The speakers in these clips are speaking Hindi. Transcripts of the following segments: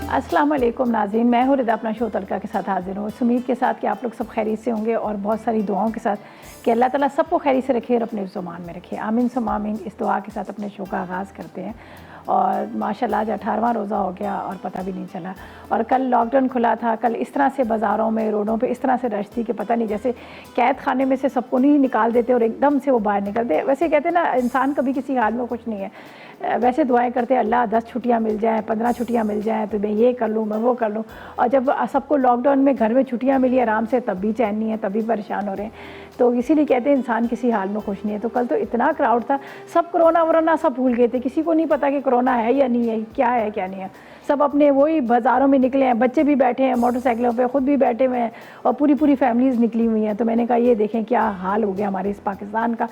अस्सलाम वालेकुम नाज़रीन, मैं हूँ रिदा अपना शो तड़का के साथ हाजिर हूँ। इस उम्मीद के साथ कि आप लोग सब खैरियत से होंगे और बहुत सारी दुआओं के साथ कि अल्लाह ताला सबको खैरियत से रखे और अपने ज़ुबान में रखे। आमीन सुम्मा आमीन। इस दुआ के साथ अपने शो का आगाज़ करते हैं और माशाल्लाह आज 18वां रोज़ा हो गया और पता भी नहीं चला। और कल लॉकडाउन खुला था, कल इस तरह से बाज़ारों में, रोडों पे इस तरह से रश थी कि पता नहीं, जैसे कैद खाने में से सबको नहीं निकाल देते और एकदम से वो बाहर निकलते। वैसे कहते हैं ना, इंसान कभी किसी हाल में खुश नहीं है। वैसे दुआएं करते हैं अल्लाह 10 छुट्टियाँ मिल जाएँ, 15 छुट्टियाँ मिल जाएँ तो मैं ये कर लूँ, मैं वो कर लूँ। और जब सबको लॉकडाउन में घर में छुट्टियाँ मिली आराम से, तब भी चैन नहीं है, तब भी परेशान हो रहे हैं। तो इसीलिए कहते हैं इंसान किसी हाल में खुश नहीं है। तो कल तो इतना क्राउड था, सब कोरोना वरोना सब भूल गए थे, किसी को नहीं पता कि कोरोना है या नहीं है, क्या है क्या नहीं है। सब अपने वही बाज़ारों में निकले हैं, बच्चे भी बैठे हैं मोटरसाइकिलों पे, ख़ुद भी बैठे हुए हैं और पूरी पूरी फैमिलीज़ निकली हुई हैं। तो मैंने कहा ये देखें क्या हाल हो गया हमारे इस पाकिस्तान का,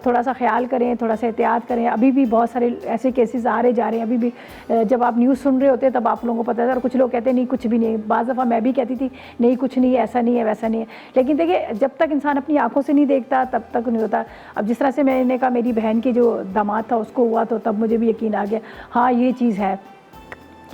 थोड़ा सा ख्याल करें, थोड़ा सा एहतियात करें। अभी भी बहुत सारे ऐसे केसेस आ रहे जा रहे हैं। अभी भी जब आप न्यूज़ सुन रहे होते हैं तब आप लोगों को पता था, और कुछ लोग कहते हैं नहीं कुछ भी नहीं। बाज़ दफ़ा मैं भी कहती थी नहीं कुछ नहीं है, ऐसा नहीं है, वैसा नहीं है। लेकिन देखिए, जब तक इंसान अपनी आंखों से नहीं देखता तब तक नहीं होता। अब जिस तरह से मैंने कहा मेरी बहन की जो दामाद था उसको हुआ, तो तब मुझे भी यकीन आ गया हाँ ये चीज़ है,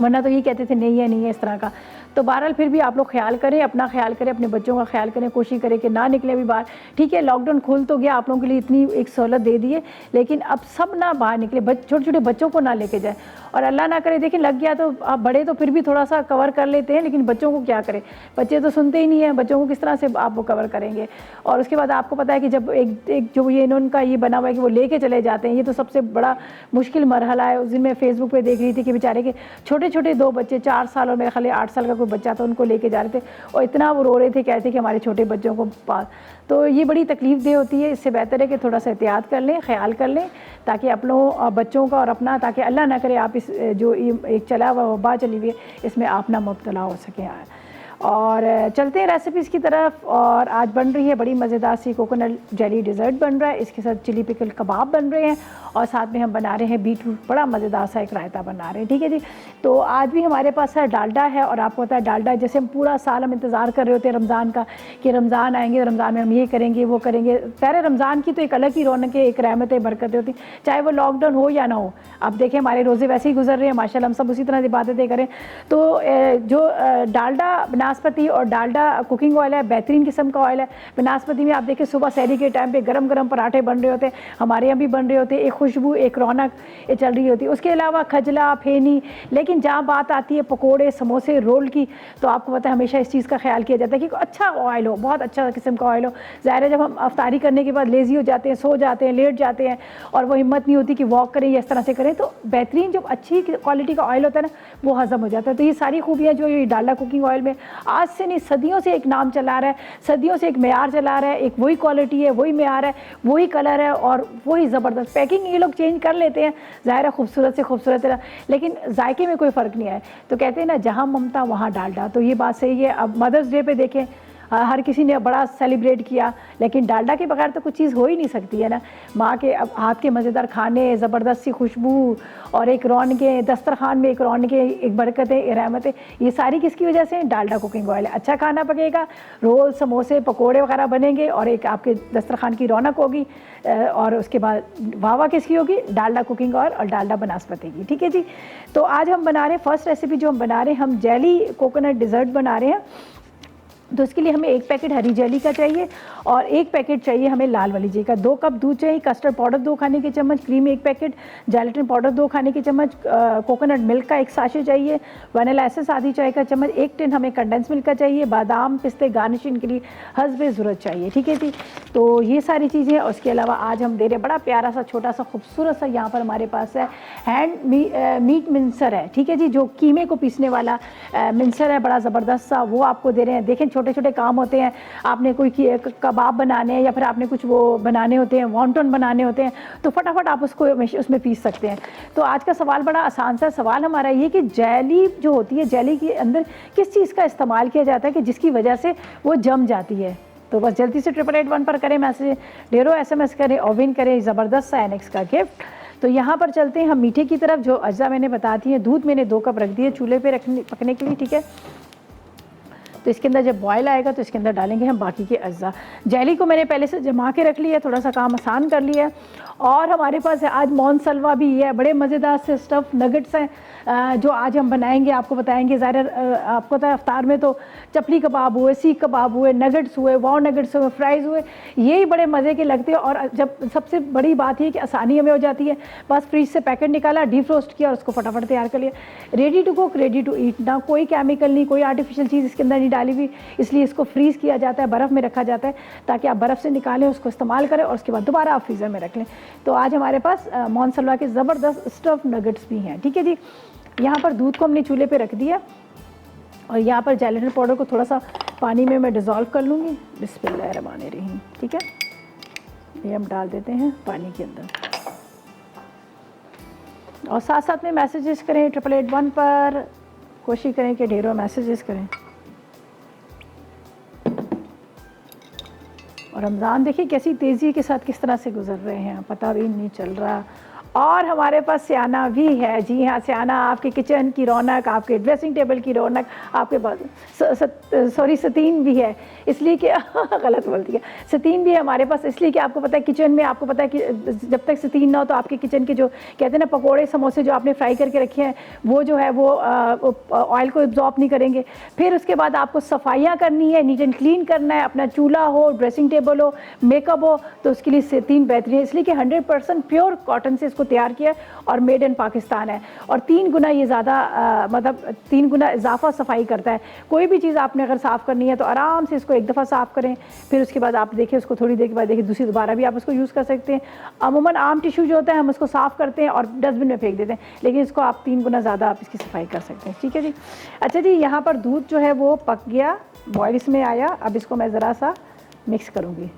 वरना तो ये कहते थे नहीं है नहीं है इस तरह का। तो बहरहाल फिर भी आप लोग ख्याल करें, अपना ख्याल करें, अपने बच्चों का ख्याल करें, कोशिश करें कि ना निकले भी बाहर। ठीक है, लॉकडाउन खुल तो गया, आप लोगों के लिए इतनी एक सहूलत दे दी है, लेकिन अब सब ना बाहर निकले, छोटे छोटे बच्चों को ना लेके जाए। और अल्लाह ना करे देखिए लग गया तो आप बड़े तो फिर भी थोड़ा सा कवर कर लेते हैं, लेकिन बच्चों को क्या करें, बच्चे तो सुनते ही नहीं हैं, बच्चों को किस तरह से आप वो कवर करेंगे। और उसके बाद आपको पता है कि जब एक जो ये इनका ये बना हुआ है कि वो लेके चले जाते हैं, ये तो सबसे बड़ा मुश्किल मरहला है। उस दिन मैं फेसबुक पे देख रही थी कि बेचारे के छोटे छोटे 2 बच्चे, 4 साल और मेरे ख्याल 8 साल का कोई बच्चा था, उनको लेके जा रहे थे और इतना वो रो रहे थे, कहते कि हमारे छोटे बच्चों को पास। तो ये बड़ी तकलीफ़ दे होती है। इससे बेहतर है कि थोड़ा सा एहतियात कर लें, ख्याल कर लें, ताकि अपनों बच्चों का और अपना, ताकि अल्लाह ना करे आप इस जो एक चला हुआ वबा चली हुई है इसमें आप ना मुब्तला हो सकें। और चलते हैं रेसिपीज़ की तरफ। और आज बन रही है बड़ी मज़ेदार सी कोकोनट जेली डिज़र्ट बन रहा है, इसके साथ चिली पिकल कबाब बन रहे हैं और साथ में हम बना रहे हैं बीटरूट, बड़ा मज़ेदार सा एक रायता बना रहे हैं। ठीक है जी। तो आज भी हमारे पास है डालडा है, और आपको पता है डालडा जैसे हम पूरा साल हम इंतज़ार कर रहे होते हैं रमज़ान का कि रमज़ान आएंगे, रमज़ान में हम ये करेंगे वो करेंगे। पहले रमज़ान की तो एक अलग ही रौनक है, एक रहमतें बरकतें होती, चाहे वो लॉकडाउन हो या ना हो। आप देखें हमारे रोज़े वैसे ही गुजर रहे हैं माशाल्लाह, हम सब उसी तरह इबादतें करें। तो जो डालडा बनास्पति और डालडा कुकिंग ऑयल है, बेहतरीन किस्म का ऑयल है। बनास्पति में आप देखिए सुबह सहरी के टाइम पे गरम गरम पराठे बन रहे होते हैं, हमारे यहाँ भी बन रहे होते हैं, एक खुशबू एक रौनक ये चल रही होती है। उसके अलावा खजला फेनी, लेकिन जहाँ बात आती है पकोड़े समोसे रोल की, तो आपको पता है हमेशा इस चीज़ का ख्याल किया जाता है कि अच्छा ऑयल हो, बहुत अच्छा किस्म का ऑयल हो। ज़ाहिर है जब हम अफ्तारी करने के बाद लेज़ी हो जाते हैं, सो जाते हैं, लेट जाते हैं और वो हिम्मत नहीं होती कि वॉक करें या इस तरह से करें, तो बेहतरीन जब अच्छी क्वालिटी का ऑयल होता है ना, वो हज़म हो जाता है। तो ये सारी खूबियाँ जो ये डालडा कुकिंग ऑयल में आज से नहीं सदियों से एक नाम चला रहा है, सदियों से एक मेयार चला रहा है, एक वही क्वालिटी है, वही मेयार है, वही कलर है और वही ज़बरदस्त पैकिंग। ये लोग चेंज कर लेते हैं, ज़ाहिर है खूबसूरत से खूबसूरत है, लेकिन जायके में कोई फ़र्क नहीं है। तो कहते हैं ना जहाँ ममता वहाँ डालडा, तो ये बात सही है। अब मदर्स डे पे देखें हर किसी ने बड़ा सेलिब्रेट किया, लेकिन डालडा के बगैर तो कुछ चीज़ हो ही नहीं सकती है ना। माँ के हाथ के मज़ेदार खाने, ज़बरदस्त सी खुशबू और एक रौनकें, दस्तरखान में एक रौनकें, एक बरकतें, रहमतें, ये सारी किसकी वजह से? डालडा कुकिंग ऑयल है। अच्छा खाना पकेगा, रोल समोसे पकोड़े वगैरह बनेंगे और एक आपके दस्तरखान की रौनक होगी। और उसके बाद वाह किसकी होगी? डालडा कुकिंग ऑयल और डालडा बनास्पति की। ठीक है जी। तो आज हम बना रहे हैं फर्स्ट रेसिपी जो हम बना रहे हैं, हम जेली कोकोनट डिज़र्ट बना रहे हैं। तो इसके लिए हमें 1 पैकेट हरी जेली का चाहिए और 1 पैकेट चाहिए हमें लाल वाली जेली का। 2 कप दूध चाहिए, कस्टर्ड पाउडर 2 खाने के चम्मच, क्रीम 1 पैकेट, जेलेटिन पाउडर 2 खाने के चम्मच, कोकोनट मिल्क का 1 साशे चाहिए, वनीला एसेंस आधी चाय का चम्मच, 1 टिन हमें कंडेंस मिल्क का चाहिए, बादाम पिस्ते गार्निशिंग के लिए हस्बे ज़रूरत चाहिए। ठीक है जी। तो ये सारी चीज़ें। उसके अलावा आज हम दे रहे हैं बड़ा प्यारा सा छोटा सा खूबसूरत सा, यहाँ पर हमारे पास है मीट मिक्सर है। ठीक है जी, जो कीमे को पीसने वाला मिक्सर है, बड़ा ज़बरदस्त सा, वो आपको दे रहे हैं। देखें छोटे छोटे काम होते हैं, आपने कोई कबाब बनाने हैं या फिर आपने कुछ वो बनाने होते हैं, वॉन्टन बनाने होते हैं, तो फटाफट आप उसको उसमें पीस सकते हैं। तो आज का सवाल बड़ा आसान सा सवाल हमारा ये कि जेली जो होती है, जेली के अंदर किस चीज़ का इस्तेमाल किया जाता है कि जिसकी वजह से वो जम जाती है। तो बस जल्दी से 888 पर करें मैसेज, ढेरों SMS करें और विन करें ज़बरदस्त सा एनेक्स का गिफ्ट। तो यहाँ पर चलते हैं हम मीठे की तरफ। जो अज्जा मैंने बताती हैं, दूध मैंने 2 कप रख दिए चूल्हे पे पकने के लिए। ठीक है, तो इसके अंदर जब बॉयल आएगा तो इसके अंदर डालेंगे हम बाकी के अज्जा। जेली को मैंने पहले से जमा के रख लिया है, थोड़ा सा काम आसान कर लिया है। और हमारे पास है आज मौन सलवा भी है, बड़े मज़ेदार से स्टफ़ नगेट्स हैं जो आज हम बनाएंगे, आपको बताएंगे। ज़ाहिर आपको पता है अफ्तार में तो चपली कबाब हुए, सीख कबाब हुए, नगेट्स हुए, वाव नगेट्स हुए, फ्राइज़ हुए, यही बड़े मज़े के लगते हैं। और जब सबसे बड़ी बात ये कि आसानी हमें हो जाती है, बस फ्रिज से पैकेट निकाला, डीफ्रोस्ट किया और उसको फटाफट तैयार कर लिया, ready to cook, ready to eat. ना कोई केमिकल नहीं, कोई आर्टिफिशियल चीज़ इसके अंदर नहीं डाली हुई, इसलिए इसको फ्रीज़ किया जाता है, बर्फ़ में रखा जाता है ताकि आप बर्फ़ से निकालें, उसको इस्तेमाल करें और उसके बाद दोबारा आप फ्रीज़र में रख लें। तो आज हमारे पास मौन सलवा के ज़बरदस्त स्टफ़ नगेट्स भी हैं। ठीक है जी, यहाँ पर दूध को हमने चूल्हे पे रख दिया और यहाँ पर जेलेटिन पाउडर को थोड़ा सा पानी में मैं डिज़ोल्व कर लूँगी। बिस्मिल्लाहिर्रहमानिर्रहीम। ठीक है, ये हम डाल देते हैं पानी के अंदर और साथ साथ में मैसेजेस करें 8881 पर, कोशिश करें कि ढेरों मैसेजेस करें। और रमज़ान देखिए कैसी तेज़ी के साथ किस तरह से गुजर रहे हैं, पता भी नहीं चल रहा। और हमारे पास सियाना भी है। जी हाँ, सियाना आपके किचन की रौनक, आपके ड्रेसिंग टेबल की रौनक, आपके सॉरी सतीन भी है, इसलिए कि गलत बोल दिया, सतीन भी है हमारे पास, इसलिए कि आपको पता है किचन में, आपको पता है कि जब तक सतीन ना हो तो आपके किचन के जो कहते हैं ना पकोड़े समोसे जो आपने फ्राई करके रखे हैं वो जो है वो ऑयल को एब्जॉर्ब नहीं करेंगे। फिर उसके बाद आपको सफाइयाँ करनी है, नीट एंड क्लीन करना है, अपना चूल्हा हो, ड्रेसिंग टेबल हो, मेकअप हो, तो उसके लिए सतीन बेहतरीन है, इसलिए कि 100% प्योर कॉटन से तैयार किया और मेड इन पाकिस्तान है। और 3 गुना ये ज़्यादा मतलब 3 गुना इजाफा सफाई करता है। कोई भी चीज़ आपने अगर साफ़ करनी है तो आराम से इसको एक दफ़ा साफ़ करें, फिर उसके बाद आप देखिए उसको थोड़ी देर के बाद देखिए दूसरी दोबारा भी आप उसको यूज़ कर सकते हैं। अमूमन आम टिश्यू जो होता है हम उसको साफ़ करते हैं और डस्टबिन में फेंक देते हैं, लेकिन इसको आप 3 गुना ज़्यादा आप इसकी सफाई कर सकते हैं। ठीक है जी। अच्छा जी, यहाँ पर दूध जो है वो पक गया, बॉयल इसमें आया। अब इसको मैं ज़रा सा मिक्स करूँगी।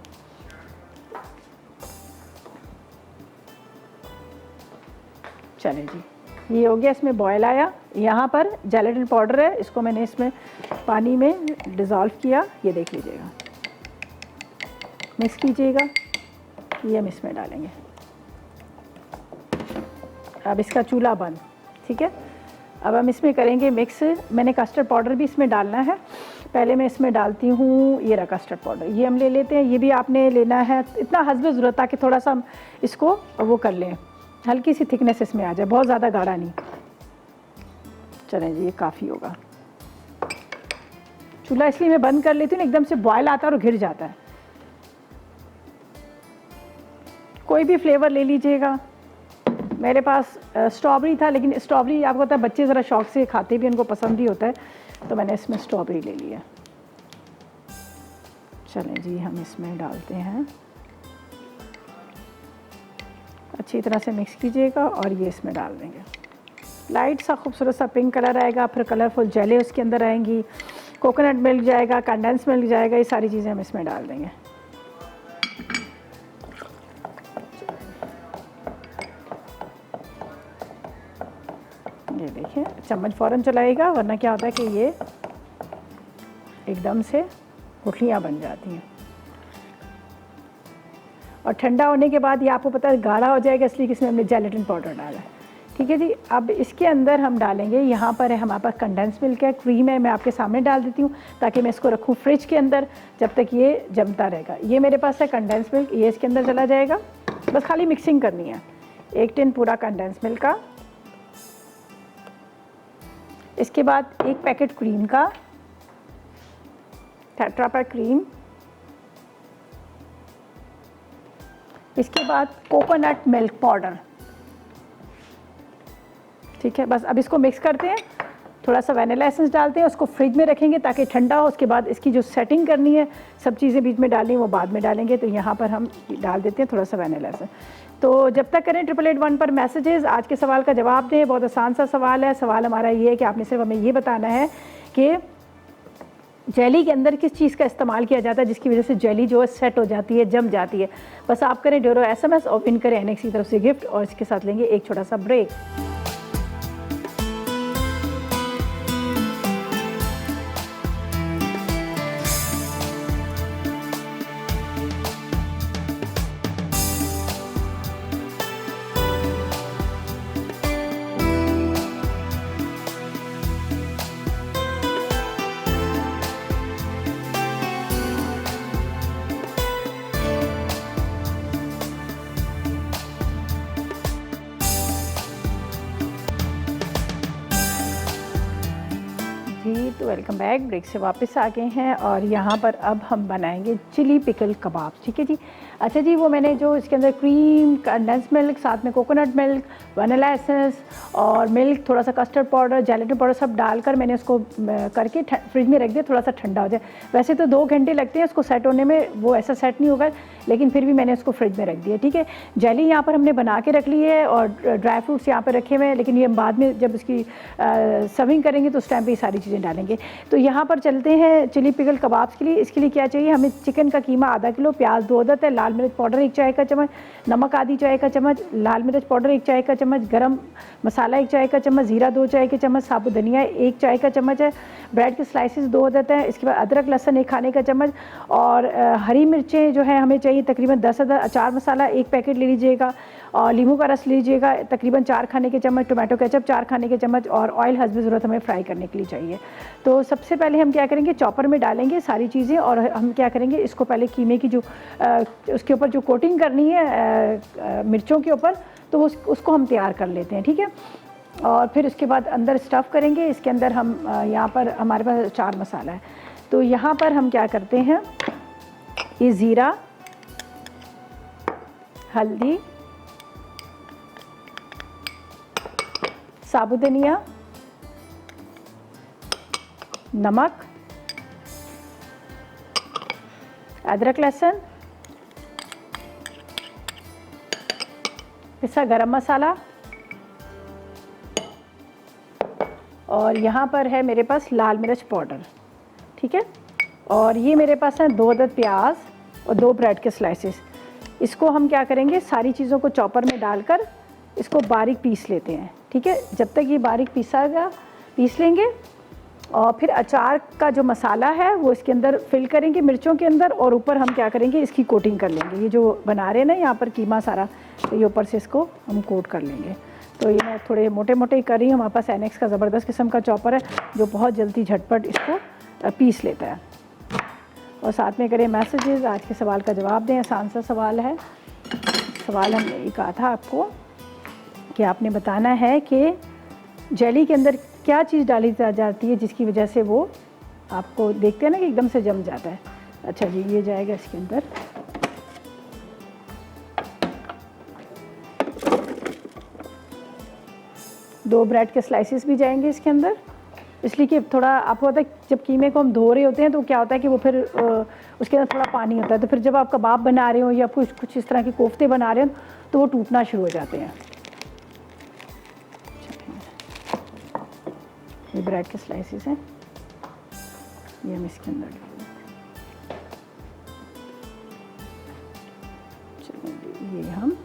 चलें जी, ये हो गया, इसमें बॉयल आया। यहाँ पर जेलेटिन पाउडर है, इसको मैंने इसमें पानी में डिज़ोल्व किया, ये देख लीजिएगा, मिक्स कीजिएगा, ये हम इसमें डालेंगे। अब इसका चूल्हा बंद। ठीक है, अब हम इसमें करेंगे मिक्स। मैंने कस्टर्ड पाउडर भी इसमें डालना है, पहले मैं इसमें डालती हूँ, ये रहा कस्टर्ड पाउडर, ये हम ले लेते हैं। ये भी आपने लेना है इतना हस्ब ज़रूरत, ताकि थोड़ा सा हम इसको वो कर लें, हल्की सी थिकनेस इसमें आ जाए, बहुत ज़्यादा गाढ़ा नहीं। चलें जी, ये काफ़ी होगा। चूल्हा इसलिए मैं बंद कर लेती हूँ, एकदम से बॉयल आता है और घिर जाता है। कोई भी फ्लेवर ले लीजिएगा। मेरे पास स्ट्रॉबेरी था, लेकिन स्ट्रॉबेरी आपको पता है बच्चे ज़रा शौक से खाते भी, उनको पसंद भी होता है, तो मैंने इसमें स्ट्रॉबेरी ले लिया। चलें जी, हम इसमें डालते हैं, अच्छी तरह से मिक्स कीजिएगा और ये इसमें डाल देंगे। लाइट सा खूबसूरत सा पिंक कलर आएगा, फिर कलरफुल जेली उसके अंदर आएंगी, कोकोनट मिल्क जाएगा, कंडेंस मिल्क जाएगा, ये सारी चीज़ें हम इसमें डाल देंगे। ये देखिए, चम्मच फ़ौरन चलाएगा, वरना क्या होता है कि ये एकदम से गुठलियाँ बन जाती हैं। और ठंडा होने के बाद ये आपको पता है गाढ़ा हो जाएगा, इसलिए इसमें हमने जेलेटिन पाउडर डाला है। ठीक है जी। अब इसके अंदर हम डालेंगे, यहाँ पर है हमारे पास कंडेंस मिल्क है, क्रीम है, मैं आपके सामने डाल देती हूँ ताकि मैं इसको रखूँ फ्रिज के अंदर जब तक ये जमता रहेगा। ये मेरे पास है कंडेंस मिल्क, ये इसके अंदर चला जाएगा, बस खाली मिक्सिंग करनी है। 1 टिन पूरा कंडेंस मिल्क का, इसके बाद 1 पैकेट क्रीम का, टेट्रा पैक क्रीम, इसके बाद कोकोनट मिल्क पाउडर। ठीक है, बस अब इसको मिक्स करते हैं, थोड़ा सा वैनिला एसेंस डालते हैं, उसको फ्रिज में रखेंगे ताकि ठंडा हो। उसके बाद इसकी जो सेटिंग करनी है, सब चीज़ें बीच में डालनी वो बाद में डालेंगे। तो यहाँ पर हम डाल देते हैं थोड़ा सा वैनिला एसेंस। तो जब तक करें 8881 पर मैसेजेस, आज के सवाल का जवाब दें। बहुत आसान सा सवाल है। सवाल हमारा ये है कि आपने सिर्फ हमें ये बताना है कि जेली के अंदर किस चीज़ का इस्तेमाल किया जाता है जिसकी वजह से जेली जो है सेट हो जाती है, जम जाती है। बस आप करें ढेरों SMS और विन करें NX की तरफ से गिफ्ट, और इसके साथ लेंगे एक छोटा सा ब्रेक। जी, तो वेलकम बैक। ब्रेक से वापस आ गए हैं और यहाँ पर अब हम बनाएंगे चिली पिकल कबाब। ठीक है जी। अच्छा जी, वो मैंने जो इसके अंदर क्रीम, कंडेंस मिल्क, साथ में कोकोनट मिल्क, वनीला एसेंस और मिल्क, थोड़ा सा कस्टर्ड पाउडर, जेलेटिन पाउडर सब डालकर मैंने उसको करके फ्रिज में रख दिया, थोड़ा सा ठंडा हो जाए। वैसे तो 2 घंटे लगते हैं उसको सेट होने में, वो ऐसा सेट नहीं होगा, लेकिन फिर भी मैंने उसको फ्रिज में रख दिया। ठीक है। जेली यहाँ पर हमने बना के रख ली है और ड्राई फ्रूट्स यहाँ पर रखे हुए हैं, लेकिन ये बाद में जब इसकी सर्विंग करेंगे तो उस टाइम पे ये सारी चीज़ें डालेंगे। तो यहाँ पर चलते हैं चिली पिकल कबाब्स के लिए। इसके लिए क्या चाहिए हमें? चिकन का कीमा आधा किलो, प्याज 2 अदद है, लाल मिर्च पाउडर 1 चाय का चम्मच, नमक आधी चाय का चम्मच, लाल मिर्च पाउडर 1 चाय का चम्मच, गरम मसाला 1 चाय का चम्मच, जीरा 2 चाय के चम्मच, साबुत धनिया 1 चाय का चम्मच है, ब्रेड के स्लाइसेस 2 अदद हैं। इसके बाद अदरक लहसुन 1 खाने का चम्मच और हरी मिर्चें जो है हमें चाहिए तकरीबन 10 अदद। अचार मसाला 1 पैकेट ले लीजिएगा और नींबू का रस लीजिएगा तकरीबन 4 खाने के चम्मच, टोमेटो केचप 4 खाने के चम्मच और ऑयल हस्ब ज़रूरत हमें फ्राई करने के लिए चाहिए। तो सबसे पहले हम क्या करेंगे, चॉपर में डालेंगे सारी चीज़ें और हम क्या करेंगे, इसको पहले कीमे की जो उसके ऊपर जो कोटिंग करनी है मिर्चों के ऊपर, तो उसको हम तैयार कर लेते हैं। ठीक है। और फिर उसके बाद अंदर स्टफ़ करेंगे। इसके अंदर हम यहाँ पर हमारे पास अचार मसाला है, तो यहाँ पर हम क्या करते हैं, ये ज़ीरा, हल्दी, साबुत धनिया, नमक, अदरक लहसुन, पिसा गरम मसाला और यहाँ पर है मेरे पास लाल मिर्च पाउडर। ठीक है। और ये मेरे पास है 2 अदद प्याज और 2 ब्रेड के स्लाइसेस। इसको हम क्या करेंगे, सारी चीज़ों को चॉपर में डालकर इसको बारीक पीस लेते हैं। ठीक है। जब तक ये बारीक पीस लेंगे और फिर अचार का जो मसाला है वो इसके अंदर फिल करेंगे मिर्चों के अंदर, और ऊपर हम क्या करेंगे, इसकी कोटिंग कर लेंगे। ये जो बना रहे हैं ना यहाँ पर कीमा सारा, तो ये ऊपर से इसको हम कोट कर लेंगे। तो ये मैं थोड़े मोटे मोटे ही कर रही हूँ। हमारे पास एनेक्स का ज़बरदस्त किस्म का चॉपर है जो बहुत जल्दी झटपट इसको पीस लेता है। और साथ में करें मैसेजेस। आज के सवाल का जवाब दें। आसान सा सवाल है। सवाल हमने ये कहा था आपको कि आपने बताना है कि जेली के अंदर क्या चीज़ डाली जाती है जिसकी वजह से वो, आपको देखते हैं ना कि एकदम से जम जाता है। अच्छा जी, ये जाएगा इसके अंदर। दो ब्रेड के स्लाइसेस भी जाएंगे इसके अंदर, इसलिए कि थोड़ा आपको पता है जब कीमे को हम धो रहे होते हैं तो क्या होता है कि वो फिर उसके अंदर थोड़ा पानी होता है, तो फिर जब आप कबाब बना रहे हो या कुछ इस तरह के कोफ्ते बना रहे हो तो वो टूटना शुरू हो जाते हैं। ये ब्रेड के स्लाइसेस हैं, ये हम इसके अंदर डालेंगे। चलिए ये हम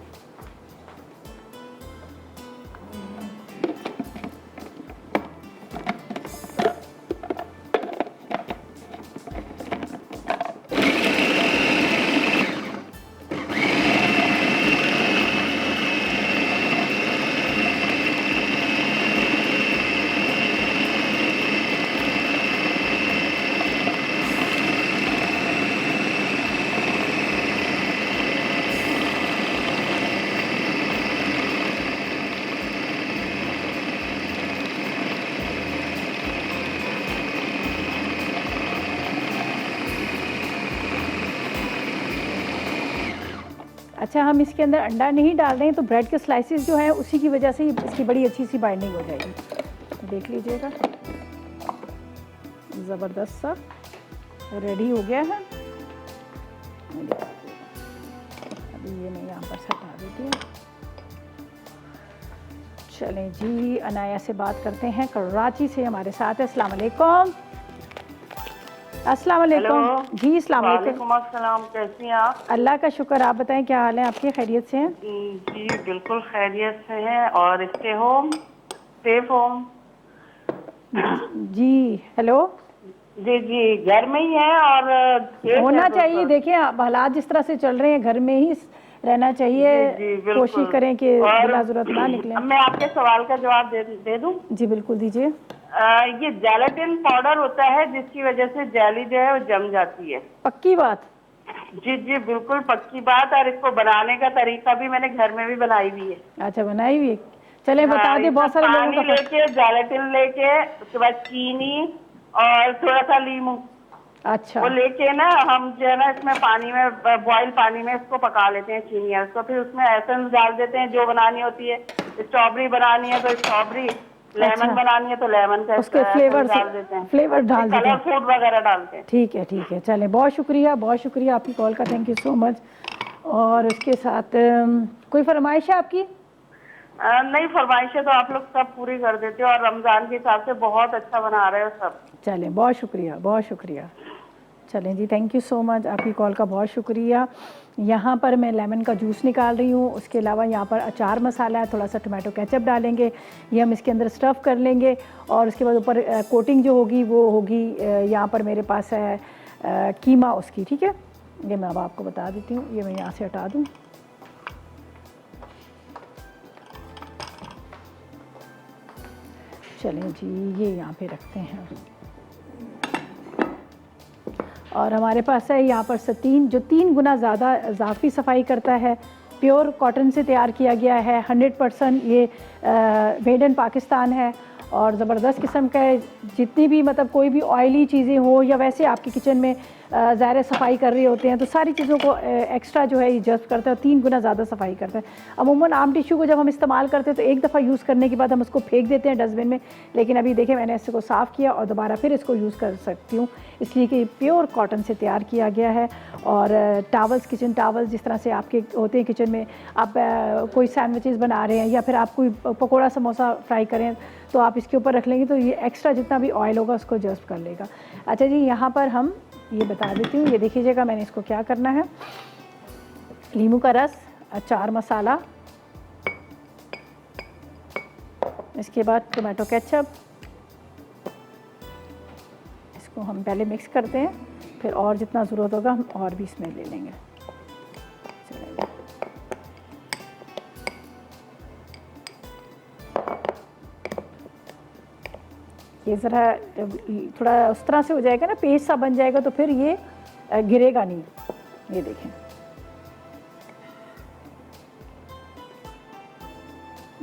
अच्छा, हम इसके अंदर अंडा नहीं डाल रहे हैं तो ब्रेड के स्लाइसेस जो है उसी की वजह से इसकी बड़ी अच्छी सी बाइंडिंग हो जाएगी। देख लीजिएगा, ज़बरदस्त सा रेडी हो गया है। अभी ये मैं यहाँ पर हटा देती हूँ। चलें जी, अनाया से बात करते हैं, कराची से हमारे साथ है। अस्सलाम वालेकुम। अस्सलाम वालेकुम जी। अस्सलाम वालेकुम। अस्सलाम, कैसी हैं आप? अल्लाह का शुक्र, आप बताएं क्या हाल है आपकी? खैरियत से हैं? जी बिल्कुल खैरियत से हैं। और इसके होम सेफ होम? जी हेलो जी जी, घर में ही है और होना चाहिए। देखें अब हालात जिस तरह से चल रहे हैं, घर में ही रहना चाहिए। जी, कोशिश करें कि बिला ज़रूरत ना निकलें। अब मैं आपके सवाल का जवाब दे दूं? जी बिल्कुल दीजिए। ये जेलेटिन पाउडर होता है जिसकी वजह से जेली जो है वो जम जाती है। पक्की बात? जी जी बिल्कुल पक्की बात। और इसको बनाने का तरीका भी मैंने घर में भी बनाई हुई है। अच्छा, बनाई हुई है। चले बता दें, बहुत सारे लोगों का लेके जेलेटिन लेके, उसके बाद चीनी, और थोड़ा सा लीमू। अच्छा वो लेके ना हम जो है ना इसमें पानी में बॉईल पानी में इसको पका लेते हैं चीनी है उसको, फिर उसमें एसेंस डाल देते हैं जो बनानी होती है। स्ट्रॉबेरी बनानी है तो स्ट्रॉबेरी, लेमन अच्छा, बनानी है तो लेमन का उसके एसेंस डाल देते हैं, फ्लेवर फिर डाल देते कलर हैं। फूड वगैरह डालते हैं। ठीक है, चलें, बहुत शुक्रिया आपकी कॉल का, थैंक यू सो मच। और उसके साथ कोई फरमाइश है आपकी? नहीं, फरमाइशें तो आप लोग सब पूरी कर देते हो और रमजान के हिसाब से बहुत अच्छा बना रहे हो सब। चलें, बहुत शुक्रिया। चलें जी, थैंक यू सो मच, आपकी कॉल का बहुत शुक्रिया। यहाँ पर मैं लेमन का जूस निकाल रही हूँ, उसके अलावा यहाँ पर अचार मसाला है, थोड़ा सा टोमेटो केचप डालेंगे, ये हम इसके अंदर स्टफ़ कर लेंगे और उसके बाद ऊपर कोटिंग जो होगी वो होगी, यहाँ पर मेरे पास है कीमा उसकी, ठीक है। ये मैं अब आपको बता देती हूँ, ये मैं यहाँ से हटा दूँ। चलें जी, ये यहाँ पे रखते हैं और हमारे पास है यहाँ पर सतीन, जो 3 गुना ज़्यादा इजाफी सफाई करता है, प्योर कॉटन से तैयार किया गया है, 100% ये मेड इन पाकिस्तान है और ज़बरदस्त किस्म का है। जितनी भी मतलब कोई भी ऑयली चीज़ें हो या वैसे आपके किचन में ज़ाहिर सफाई कर रहे होते हैं तो सारी चीज़ों को एक्स्ट्रा जो है ये जज्ब करता है और 3 गुना ज़्यादा सफाई करता है। अमूमन आम टिश्यू को जब हम इस्तेमाल करते हैं तो एक दफ़ा यूज़ करने के बाद हम उसको फेंक देते हैं डस्टबिन में, लेकिन अभी देखें मैंने इसको साफ़ किया और दोबारा फिर इसको यूज़ कर सकती हूँ, इसलिए कि प्योर कॉटन से तैयार किया गया है। और टावल्स, किचन टावल्स जिस तरह से आपके होते हैं किचन में, आप कोई सैंडविचेस बना रहे हैं या फिर आप कोई पकौड़ा समोसा फ्राई करें तो आप इसके ऊपर रख लेंगे तो ये एक्स्ट्रा जितना भी ऑयल होगा उसको जज्ब कर लेगा। अच्छा जी, यहाँ पर हम ये बता देती हूँ, ये देखिएगा मैंने इसको क्या करना है। नींबू का रस, अचार मसाला, इसके बाद टोमेटो केचप, इसको हम पहले मिक्स करते हैं, फिर और जितना ज़रूरत होगा हम और भी इसमें ले लेंगे। ये ज़रा थोड़ा उस तरह से हो जाएगा ना, पेस्ट सा बन जाएगा तो फिर ये गिरेगा नहीं। ये देखें,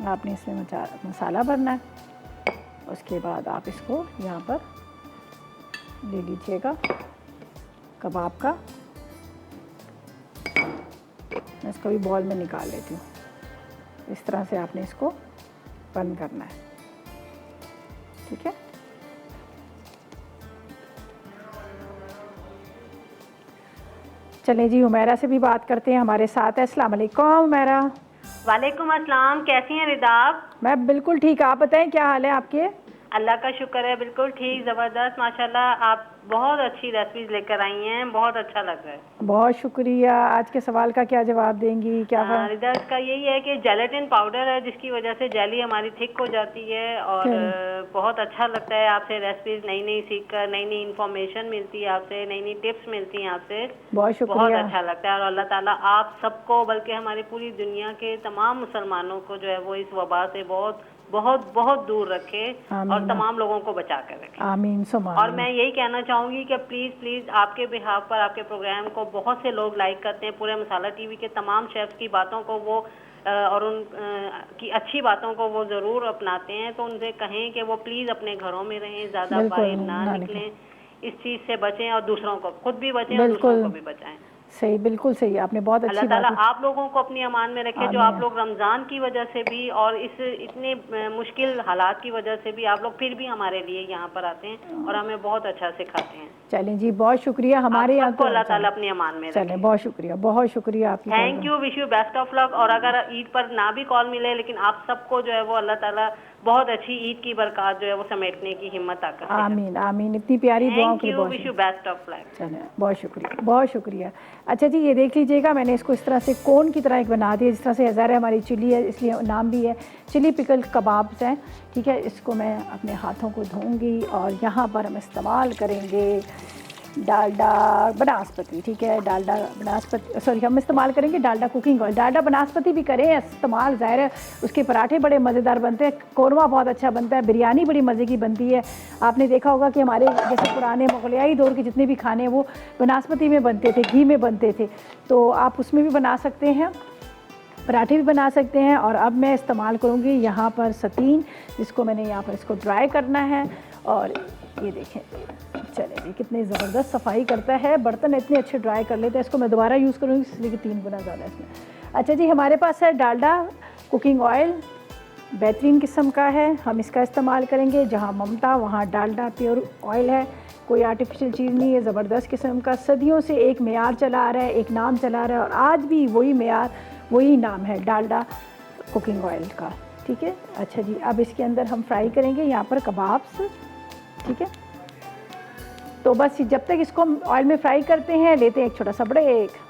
आपने इसमें मसाला भरना है, उसके बाद आप इसको यहाँ पर ले लीजिएगा कबाब का। मैं इसको भी बॉल में निकाल लेती हूँ। इस तरह से आपने इसको बंद करना है, ठीक है। चलें जी, उमैरा से भी बात करते हैं, हमारे साथ है। अस्सलाम वालेकुम उमैरा। वालेकुम अस्सलाम, कैसी हैं रिदा आप? मैं बिल्कुल ठीक, आप बताएं क्या हाल है आपके? अल्लाह का शुक्र है, बिल्कुल ठीक, ज़बरदस्त माशाल्लाह। आप बहुत अच्छी रेसिपीज लेकर आई हैं, बहुत अच्छा लग रहा है। बहुत शुक्रिया। आज के सवाल का क्या जवाब देंगी? क्या रिदा, इसका यही है कि जेलेटिन पाउडर है जिसकी वजह से जेली हमारी थिक हो जाती है और बहुत अच्छा लगता है आपसे रेसिपीज नई नई सीख कर, नई नई इन्फॉर्मेशन मिलती है आपसे, नई नई टिप्स मिलती हैं आपसे। बहुत शुक्रिया। बहुत अच्छा लगता है और अल्लाह ताला आप सबको, बल्कि हमारी पूरी दुनिया के तमाम मुसलमानों को जो है वो इस वबा से बहुत बहुत बहुत दूर रखे और तमाम लोगों को बचा कर रखे। आमीन सुमा। और मैं यही कहना चाहूँगी कि प्लीज़ आपके बिहाफ पर आपके प्रोग्राम को बहुत से लोग लाइक करते हैं, पूरे मसाला टीवी के तमाम शेफ्स की बातों को वो और उन की अच्छी बातों को वो ज़रूर अपनाते हैं, तो उनसे कहें कि वो प्लीज़ अपने घरों में रहें, ज़्यादा बाहर ना निकलें, इस चीज़ से बचें और दूसरों को, खुद भी बचें और दूसरों को भी बचाएं। सही, बिल्कुल सही, आपने बहुत अच्छी अल्लाह ताला आप लोगों को अपनी अमान में रखे, जो आप लोग रमज़ान की वजह से भी और इस इतने मुश्किल हालात की वजह से भी आप लोग फिर भी हमारे लिए यहाँ पर आते हैं और हमें बहुत अच्छा सिखाते हैं। चलें जी, बहुत शुक्रिया। हमारे यहाँ को अल्लाह ताला अपनी अमान में रखे। चलें, बहुत शुक्रिया आपकी। Thank you, wish you best of luck. और अगर ईद पर ना भी कॉल मिले, लेकिन आप सबको जो है वो अल्लाह ताला बहुत अच्छी ईद की बरकत जो है वो समेटने की हिम्मत आकर। आमीन आमीन। इतनी प्यारी दुआओं के लिए wish you best of luck. चलें, बहुत शुक्रिया। अच्छा जी, ये देख लीजिएगा, मैंने इसको इस तरह से कोन की तरह एक बना दिया, जिस तरह से ज़ाहिर है हमारी चिली है इसलिए नाम भी है चिली पिकल कबाब्स हैं, ठीक है। इसको मैं अपने हाथों को धोऊंगी और यहाँ पर हम इस्तेमाल करेंगे डालडा बनास्पति, ठीक है। डालडा बनास्पति, सॉरी, हम इस्तेमाल करेंगे डालडा कुकिंग ऑयल। डालडा बनास्पति भी करें इस्तेमाल, ज़ाहिर है उसके पराठे बड़े मज़ेदार बनते हैं, कौरमा बहुत अच्छा बनता है, बिरयानी बड़ी मज़े की बनती है। आपने देखा होगा कि हमारे जैसे पुराने मुगलियाई दौर के जितने भी खाने वो बनास्पति में बनते थे, घी में बनते थे, तो आप उसमें भी बना सकते हैं, पराठे भी बना सकते हैं। और अब मैं इस्तेमाल करूँगी यहाँ पर सतीन, जिसको मैंने यहाँ पर इसको ड्राई करना है और ये देखें, चले जी, कितनी ज़बरदस्त सफाई करता है, बर्तन इतने अच्छे ड्राई कर लेते हैं। इसको मैं दोबारा यूज़ करूँगी इसलिए कि 3 गुना ज़्यादा इसमें। अच्छा जी, हमारे पास है डालडा कुकिंग ऑयल, बेहतरीन किस्म का है, हम इसका इस्तेमाल करेंगे। जहाँ ममता वहाँ डालडा प्योर ऑयल है, कोई आर्टिफिशियल चीज़ नहीं है, ज़बरदस्त किस्म का। सदियों से एक मेयार चला आ रहा है, एक नाम चला आ रहा है, और आज भी वही मेयार वही नाम है डालडा कुकिंग ऑयल का, ठीक है। अच्छा जी, अब इसके अंदर हम फ्राई करेंगे यहाँ पर कबाब्स, ठीक है। तो बस जब तक इसको हम ऑयल में फ्राई करते हैं, लेते हैं एक छोटा सा ब्रेक।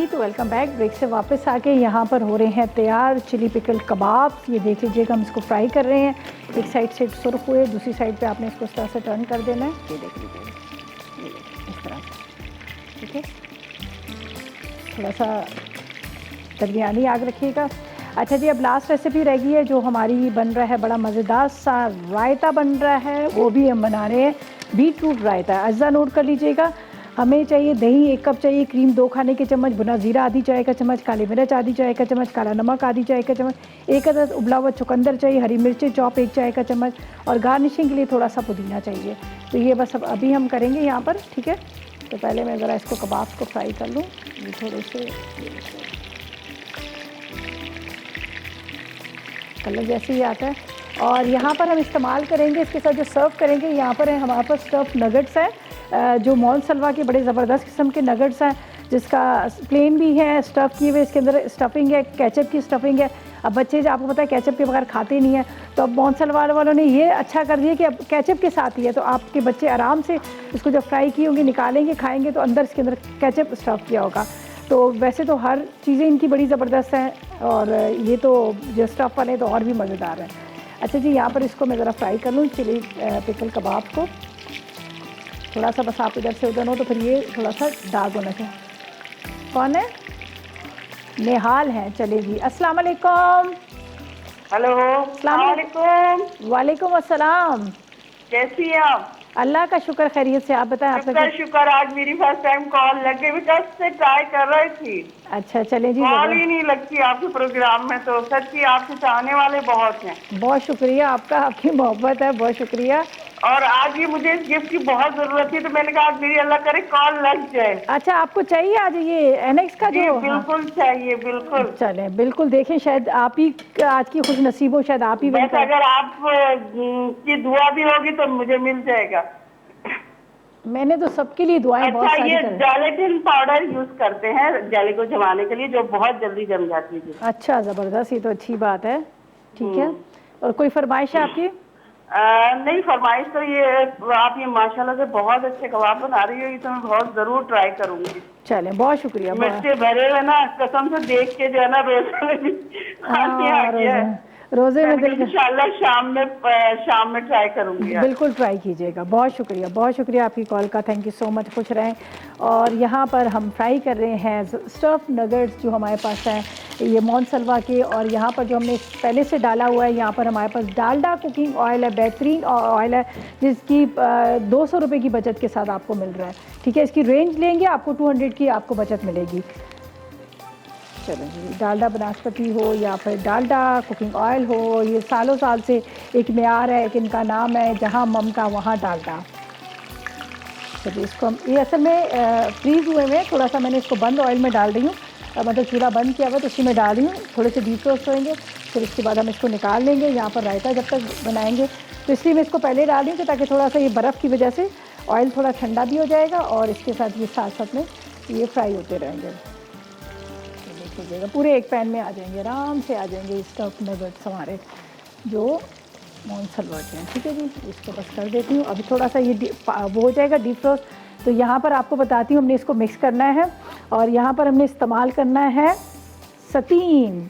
तो वेलकम बैक। ब्रेक से वापस आके यहाँ पर हो रहे हैं तैयार चिली पिकल कबाब्स। ये देख लीजिएगा, हम इसको फ्राई कर रहे हैं। एक साइड से सुर्ख हुए, दूसरी साइड पे आपने इसको इस तरह से टर्न कर देना है। ये देख लीजिएगा, ये इस तरह से, ठीक है। थोड़ा सा दरमियानी आग रखिएगा। अच्छा जी, अब लास्ट रेसिपी रह गई है जो हमारी बन रहा है, बड़ा मज़ेदार सा रायता बन रहा है, वो भी हम बना रहे हैं बीटरूट रायता। अज्जा नोट कर लीजिएगा, हमें चाहिए दही 1 कप चाहिए, क्रीम 2 खाने के चम्मच, भुना जीरा आधी चाय का चम्मच, काली मिर्च आधी चाय का चम्मच, काला नमक आधी चाय का चम्मच, 1 अदद उबला हुआ चुकंदर चाहिए, हरी मिर्चें चॉप 1 चाय का चम्मच, और गार्निशिंग के लिए थोड़ा सा पुदीना चाहिए। तो ये बस अब अभी हम करेंगे यहाँ पर, ठीक है। तो पहले मैं ज़रा इसको कबाब को फ्राई कर लूँ, ये थोड़े से कलर जैसे ही आता है। और यहाँ पर हम इस्तेमाल करेंगे, इसके साथ जो सर्व करेंगे, यहाँ पर है हमारे पास स्टफ़ नगेट्स है, जो मॉल सलवा के बड़े ज़बरदस्त किस्म के नगेट्स हैं, जिसका प्लेन भी है, स्टफ़ किए हुए, इसके अंदर स्टफिंग है, केचप की स्टफिंग है। अब बच्चे, आपको पता है केचप के बगैर खाते नहीं है, तो अब मॉल सलवा वालों ने ये अच्छा कर दिया कि अब केचप के साथ ही है, तो आपके बच्चे आराम से इसको जब फ्राई किए होंगे, निकालेंगे, खाएँगे, तो अंदर इसके अंदर केचप स्टफ़ किया होगा। तो वैसे तो हर चीज़ें इनकी बड़ी ज़बरदस्त हैं, और ये तो जो स्टफ़ वाले तो और भी मज़ेदार हैं। अच्छा जी, यहाँ पर इसको मैं ज़रा फ्राई कर लूँ चिली पिकल कबाब को। थोड़ा सा बस आप इधर से उधर हो तो फिर ये थोड़ा सा डार्क होना चाहिए। कौन है? नेहाल है, चलेगी। अस्सलाम वालेकुम। हेलो, अस्सलाम वालेकुम। वालेकुम अस्सलाम। कैसी हैं आप? अल्लाह का शुक्र, खैरियत से। आप बताएं। आपका शुक्र, आज मेरी फर्स्ट टाइम कॉल लग गई, कब से ट्राई कर रही थी। अच्छा, चले जी। कॉल ही नहीं लगती आपके प्रोग्राम में, तो सच्ची आपके चाहने वाले बहुत हैं। बहुत शुक्रिया आपका, आपकी मोहब्बत है, बहुत शुक्रिया। और आज ये मुझे इस गिफ्ट की बहुत जरूरत थी, तो मैंने कहा आज मेरी अल्लाह करे कॉल लग जाए। अच्छा, आपको चाहिए आज ये एनेक्स का जो? बिल्कुल चाहिए, बिल्कुल। चले, बिल्कुल देखें, शायद आप ही आज की खुश नसीब हो, शायद आप ही बस अगर आप की दुआ भी होगी तो मुझे मिल जाएगा। मैंने तो सबके लिए दुआएं बहुत सारी ये जेलेटिन पाउडर यूज करते हैं जेली को जमाने के लिए, जो बहुत जल्दी जम जाती है। अच्छा, जबरदस्त, ये तो अच्छी बात है, ठीक है। और कोई फरमाइश है आपकी? नहीं, फरमाइश तो ये आप ये माशाल्लाह से बहुत अच्छे कबाब बना रही हो, ये तो मैं बहुत जरूर ट्राई करूंगी। चले, बहुत शुक्रिया। मिर्चे भरे हुए ना, कसम से देख के जो है ना रोजे में इंशाल्लाह शाम में ट्राई करूंगी। बिल्कुल ट्राई कीजिएगा। बहुत शुक्रिया, बहुत शुक्रिया आपकी कॉल का, थैंक यू सो मच, खुश रहें। और यहाँ पर हम फ्राई कर रहे हैं स्टफ़ नगेट्स जो हमारे पास हैं, ये मॉन सलवा के। और यहाँ पर जो हमने पहले से डाला हुआ है, यहाँ पर हमारे पास डालडा कुकिंग ऑयल है, बेहतरीन ऑयल है, जिसकी 200 रुपये की बचत के साथ आपको मिल रहा है, ठीक है। इसकी रेंज लेंगे आपको 200 की आपको बचत मिलेगी। चलो जी, डालडा बनास्पति हो या फिर डालडा कुकिंग ऑयल हो, ये सालों साल से एक मेयार है, एक इनका नाम है, जहाँ ममता वहाँ डालडा। चलिए, इसको हम, ये असल में फ्रीज़ हुए में थोड़ा सा मैंने इसको बंद ऑयल में डाल रही हूँ, मतलब चूल्हा बंद किया हुआ तो उसी में डाल रही हूँ। थोड़े से डीप रोस्ट होंगे, फिर इसके बाद हम इसको निकाल लेंगे। यहाँ पर रायता जब तक बनाएंगे तो इसलिए मैं इसको पहले डाल रही हूँ, ताकि थोड़ा सा ये बर्फ़ की वजह से ऑयल थोड़ा ठंडा भी हो जाएगा, और इसके साथ ये साथ साथ में ये फ्राई होते रहेंगे। देखिएगा, पूरे एक पैन में आ जाएंगे, आराम से आ जाएंगे स्टफ़ नगेट्स हमारे जो मॉन सलवा के हैं, ठीक है जी। इसको बस कर देती हूँ। अभी थोड़ा सा ये वो हो जाएगा डीप फ्रोस्ट। तो यहाँ पर आपको बताती हूँ, हमने इसको मिक्स करना है, और यहाँ पर हमने इस्तेमाल करना है सतीन।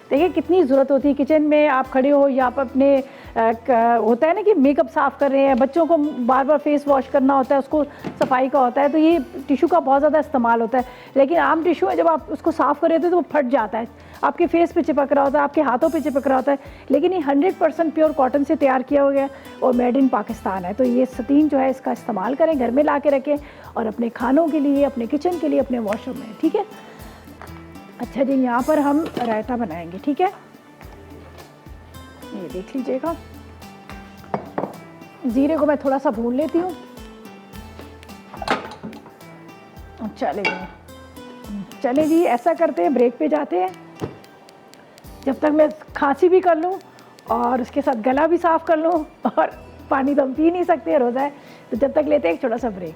देखिए कितनी ज़रूरत होती है किचन में, आप खड़े हो या आप अपने होता है ना कि मेकअप साफ़ कर रहे हैं, बच्चों को बार बार फेस वॉश करना होता है, उसको सफाई का होता है, तो ये टिशू का बहुत ज़्यादा इस्तेमाल होता है। लेकिन आम टिशू है, जब आप उसको साफ़ कर रहे थे तो वो फट जाता है, आपके फेस पे चिपक रहा होता है, आपके हाथों पे चिपक रहा होता है। लेकिन ये 100% प्योर कॉटन से तैयार किया हुआ है और मेड इन पाकिस्तान है। तो ये सतीन जो है इसका इस्तेमाल करें, घर में ला के रखें और अपने खानों के लिए, अपने किचन के लिए, अपने वॉशरूम में, ठीक है। अच्छा जी, यहाँ पर हम रायता बनाएंगे, ठीक है। ये देख लीजिएगा, जीरे को मैं थोड़ा सा भून लेती हूँ। चले जी, ऐसा करते हैं, ब्रेक पे जाते हैं जब तक मैं खांसी भी कर लूँ और उसके साथ गला भी साफ़ कर लूँ, और पानी तो हम पी नहीं सकते, रोज़ा है, तो जब तक लेते हैं एक छोटा सा ब्रेक।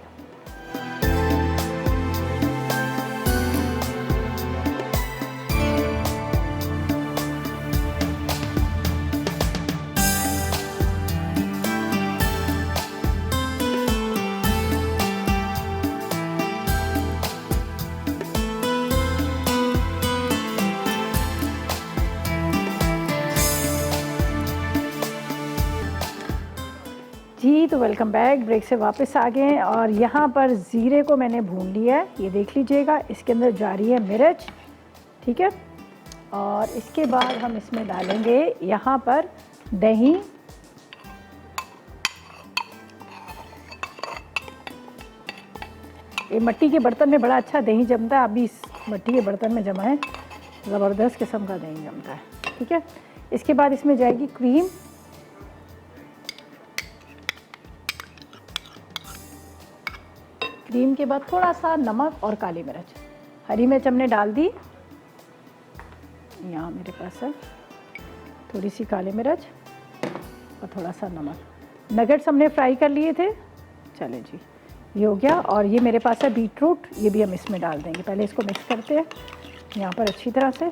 जी, तो वेलकम बैक, ब्रेक से वापस आ गए हैं और यहाँ पर ज़ीरे को मैंने भून लिया है, ये देख लीजिएगा। इसके अंदर जा रही है मिर्च, ठीक है। और इसके बाद हम इसमें डालेंगे यहाँ पर दही, ये मिट्टी के बर्तन में बड़ा अच्छा दही जमता है, अभी इस मिट्टी के बर्तन में जमा है, ज़बरदस्त किस्म का दही जमता है, ठीक है। इसके बाद इसमें जाएगी क्रीम, क्रीम के बाद थोड़ा सा नमक और काली मिर्च, हरी मिर्च हमने डाल दी, यहाँ मेरे पास है थोड़ी सी काली मिर्च और थोड़ा सा नमक। नगेट्स हमने फ्राई कर लिए थे, चले जी, ये हो गया। और ये मेरे पास है बीटरूट, ये भी हम इसमें डाल देंगे। पहले इसको मिक्स करते हैं यहाँ पर अच्छी तरह से।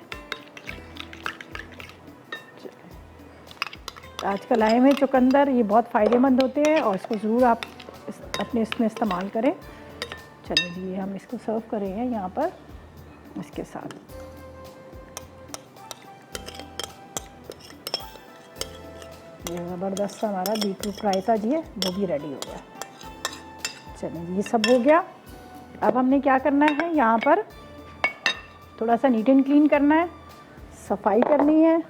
आजकल आए हुए चुकंदर, ये बहुत फ़ायदेमंद होते हैं और इसको ज़रूर आप अपने इसमें इस्तेमाल करें। चलिए जी, हम इसको सर्व करेंगे यहाँ पर इसके साथ। ये ज़बरदस्त हमारा बीटरूट रायता जी है, वो भी रेडी हो गया। चलिए जी, ये सब हो गया। अब हमने क्या करना है, यहाँ पर थोड़ा सा नीट एंड क्लीन करना है, सफाई करनी है,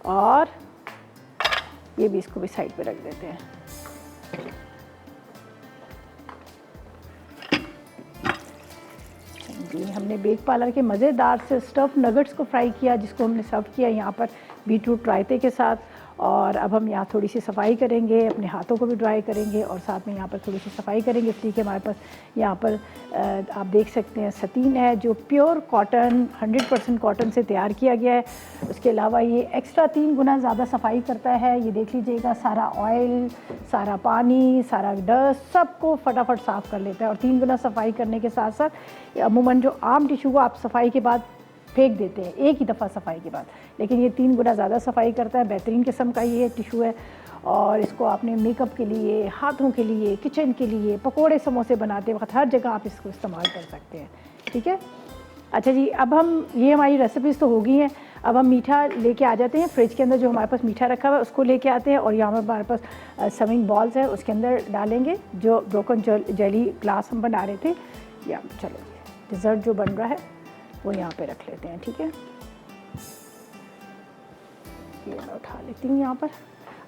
और ये भी, इसको भी साइड पे रख देते हैं। जी, हमने बेक पार्लर के मज़ेदार से स्टफ़ नगेट्स को फ्राई किया, जिसको हमने सर्व किया यहाँ पर बीटरूट रायते के साथ। और अब हम यहाँ थोड़ी सी सफाई करेंगे, अपने हाथों को भी ड्राई करेंगे और साथ में यहाँ पर थोड़ी सी सफाई करेंगे, इसलिए कि हमारे पास यहाँ पर आप देख सकते हैं सतीन है, जो प्योर कॉटन 100% कॉटन से तैयार किया गया है। उसके अलावा ये एक्स्ट्रा 3 गुना ज़्यादा सफाई करता है। ये देख लीजिएगा, सारा ऑयल, सारा पानी, सारा डस्ट, सबको फटाफट साफ़ कर लेता है। और 3 गुना सफाई करने के साथ साथ अमूमन जो आम टिशू को आप सफाई के बाद फेंक देते हैं एक ही दफ़ा सफाई के बाद, लेकिन ये 3 गुना ज़्यादा सफाई करता है। बेहतरीन किस्म का ये टिशू है और इसको आपने मेकअप के लिए, हाथों के लिए, किचन के लिए, पकोड़े समोसे बनाते वक्त हर जगह आप इसको इस्तेमाल कर सकते हैं, ठीक है। अच्छा जी, अब हम, ये हमारी रेसिपीज़ तो हो गई हैं, अब हम मीठा लेके आ जाते हैं। फ्रिज के अंदर जो हमारे पास मीठा रखा हुआ है उसको लेके आते हैं और यहाँ पर हमारे पास सविंग बॉल्स है, उसके अंदर डालेंगे जो ब्रोकन जेली ग्लास हम बना रहे थे। या चलो, डिज़र्ट जो बन रहा है वो यहाँ पे रख लेते हैं, ठीक है। ये मैं उठा लेती हूँ यहाँ पर।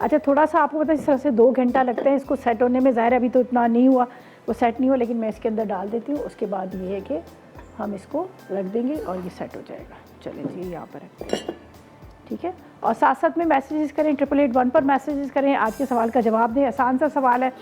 अच्छा, थोड़ा सा आपको पता है इस तरह से 2 घंटा लगता है इसको सेट होने में। ज़ाहिर अभी तो इतना नहीं हुआ, वो सेट नहीं हुआ, लेकिन मैं इसके अंदर डाल देती हूँ। उसके बाद ये है कि हम इसको रख देंगे और ये सेट हो जाएगा। चलिए जी, यहाँ पर रखते हैं, ठीक है। और साथ साथ में मैसेजेस करें, 8881 पर मैसेजेस करें, आज के सवाल का जवाब दें। आसान सा सवाल है।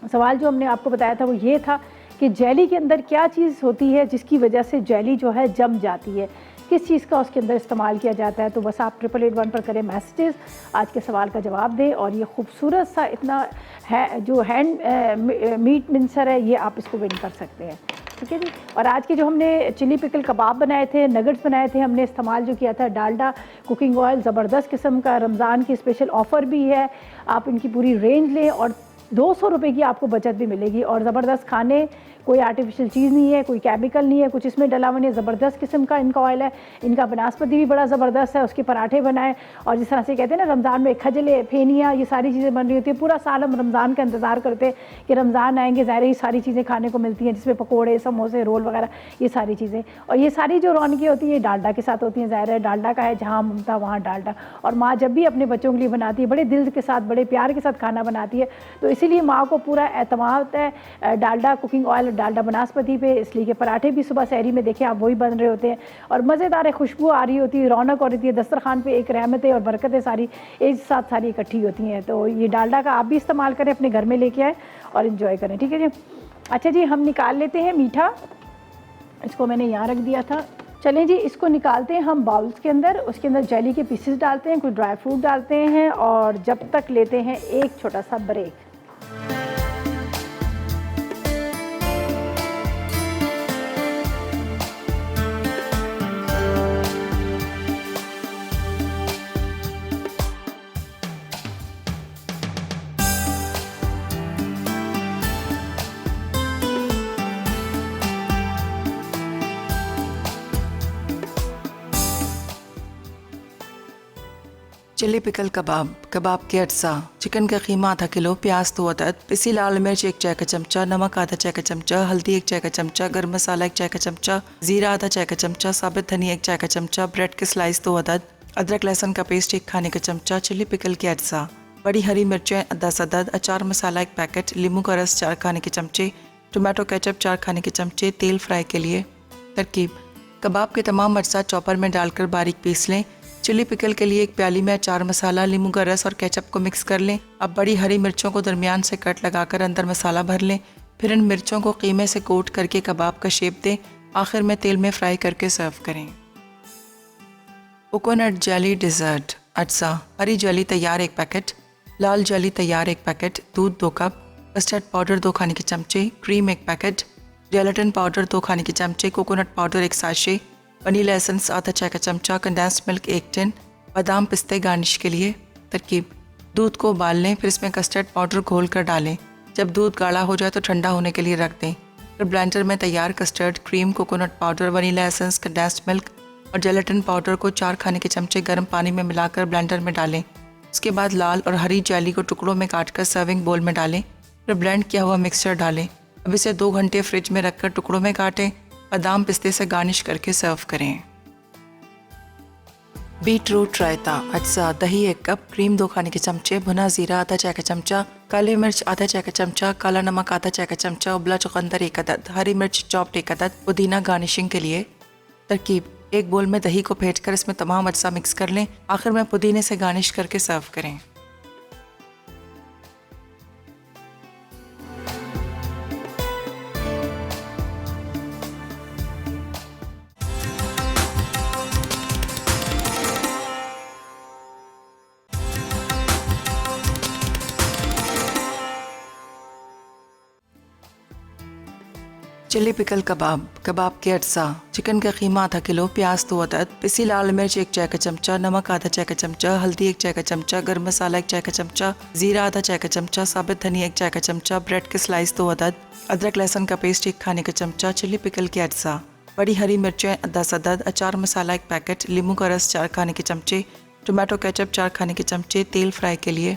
सवाल जो हमने आपको बताया था वो ये था कि जेली के अंदर क्या चीज़ होती है जिसकी वजह से जेली जो है जम जाती है, किस चीज़ का उसके अंदर इस्तेमाल किया जाता है। तो बस आप 8881 पर करें मैसेजेस, आज के सवाल का जवाब दें। और ये खूबसूरत सा इतना है जो हैंड मीट मिंसर है, ये आप इसको विन कर सकते हैं, ठीक है जी। और आज के जो हमने चिली पिकल कबाब बनाए थे, नगेट्स बनाए थे, हमने इस्तेमाल जो किया था डालडा कुकिंग ऑयल, ज़बरदस्त किस्म का। रमज़ान की स्पेशल ऑफ़र भी है, आप इनकी पूरी रेंज लें और 200 रुपये की आपको बचत भी मिलेगी। और ज़बरदस्त खाने, कोई आर्टिफिशियल चीज़ नहीं है, कोई केमिकल नहीं है, कुछ इसमें डला हुआ नहीं है। ज़बरदस्त किस्म का इनका ऑयल है। इनका बनास्पति भी बड़ा ज़बरदस्त है, उसके पराठे बनाए। और जिस तरह से कहते हैं ना रमज़ान में खजले, फेनिया, ये सारी चीज़ें बन रही होती है। पूरा साल हम रमज़ान का इंतज़ार करते हैं कि रमज़ान आएंगे, ज़ाहिर ये सारी चीज़ें खाने को मिलती हैं, जिसमें पकोड़े, समोसे, रोल वगैरह, ये सारी चीज़ें। और ये सारी जो रौनकें होती हैं डालडा के साथ होती हैं। ज़ाहिर है डालडा का है, जहाँ ममता वहाँ डालडा। और माँ जब भी अपने बच्चों के लिए बनाती है, बड़े दिल के साथ, बड़े प्यार के साथ खाना बनाती है। तो इसीलिए माँ को पूरा एतमाद है डालडा कुकिंग ऑयल, डालडा बनास्पति पे। इसलिए कि पराठे भी सुबह सहरी में देखें आप वही बन रहे होते हैं और मज़ेदार खुशबू आ रही होती है, रौनक हो रही है दस्तरखान पे। एक रहमतें और बरकतें सारी एक साथ सारी इकट्ठी होती हैं। तो ये डालडा का आप भी इस्तेमाल करें, अपने घर में लेके आएँ और इन्जॉय करें। ठीक है जी। अच्छा जी, हम निकाल लेते हैं मीठा। इसको मैंने यहाँ रख दिया था। चलें जी, इसको निकालते हैं हम बाउल्स के अंदर। उसके अंदर जेली के पीसेस डालते हैं, कुछ ड्राई फ्रूट डालते हैं और जब तक लेते हैं एक छोटा सा ब्रेक। चिली पिकल कबाब, कबाब के अज्जा, चिकन का कीमा आधा किलो, प्याज 2 अदद, पिसी लाल मिर्च 1 चाय का चमचा, नमक आधा चाय का चमचा, हल्दी 1 चाय का चमचा, गर्म मसाला 1 चाय का चमचा, जीरा आधा चाय का चमचा, साबित धनिया 1 चाय का चमचा, ब्रेड के स्लाइस 2 अदद, अदरक लहसुन का पेस्ट 1 खाने का चमचा, चिली पिकल के अज्जा, बड़ी हरी मिर्चें 10 अदद, अचार मसाला 1 पैकेट, नींबू का रस 4 खाने के चमचे, टोमेटो केचप 4 खाने के चमचे, तेल फ्राई के लिए। तरकीब: कबाब के तमाम अज्जा चॉपर में डालकर बारीक पीस लें। चिली पिकल के लिए एक प्याली में अचार मसाला, नींबू का रस और केचप को मिक्स कर लें। अब बड़ी हरी मिर्चों को दरमियान से कट लगाकर अंदर मसाला भर लें। फिर इन मिर्चों को कीमे से कोट करके कबाब का शेप दें। आखिर में तेल में फ्राई करके सर्व करें। कोकोनट जेली डिज़र्ट अज्जा: हरी जेली तैयार 1 पैकेट, लाल जेली तैयार 1 पैकेट, दूध 2 कप, कस्टर्ड पाउडर 2 खाने के चमचे, क्रीम 1 पैकेट, जेलेटिन पाउडर 2 खाने के चमचे, coconut powder 1 sachet, vanilla essence आधा चाय का चमचा, कंडेंस्ड मिल्क 1 टिन, बादाम पिस्ते गार्निश के लिए। तरकीब: दूध को उबाल लें, फिर इसमें कस्टर्ड पाउडर घोल कर डालें। जब दूध गाढ़ा हो जाए तो ठंडा होने के लिए रख दें। फिर ब्लेंडर में तैयार custard, cream, coconut powder, vanilla essence, condensed milk और जेलेटिन पाउडर को 4 खाने के चमचे गर्म पानी में मिलाकर ब्लेंडर में डालें। उसके बाद लाल और हरी जेली को टुकड़ों में काटकर सर्विंग बोल में डालें। फिर ब्लेंड किया हुआ मिक्सचर डालें। अब इसे 2 घंटे फ्रिज में रखकर टुकड़ों में काटें। बादाम पिस्ते से गार्निश करके सर्व करें। बीट रूट रायता अज्जा: दही 1 कप, क्रीम 2 खाने के चमचे, भुना जीरा आधा चाय का चमचा, काली मिर्च आधा चाय का चमचा, काला नमक आधा चाय का चमचा, उबला चुकंदर 1 अदद, हरी मिर्च चॉप्ड 1 अदद, पुदीना गार्निशिंग के लिए। तरकीब: एक बोल में दही को फेंटकर इसमें तमाम अज्जा मिक्स कर लें। आखिर में पुदीने से गार्निश करके सर्व करें। चिली पिकल कबाब, कबाब के अज्जा, चिकन का कीमा आधा किलो, प्याज 2 अदद, पिसी लाल मिर्च 1 चाय का चमचा, नमक आधा चाय का चमचा, हल्दी 1 चाय का चमचा, गर्म मसाला 1 चाय का चमचा, जीरा आधा चाय का चमचा, साबित धनिया 1 चाय का चमचा, ब्रेड के स्लाइस 2 अदद, अदरक लहसुन का पेस्ट 1 खाने का चमचा, चिली पिकल के अज्जा, बड़ी हरी मिर्चें 10 अदद, अचार मसाला 1 पैकेट, नींबू का रस 4 खाने के चमचे, टोमेटो केचप 4 खाने के चमचे, तेल फ्राई के लिए।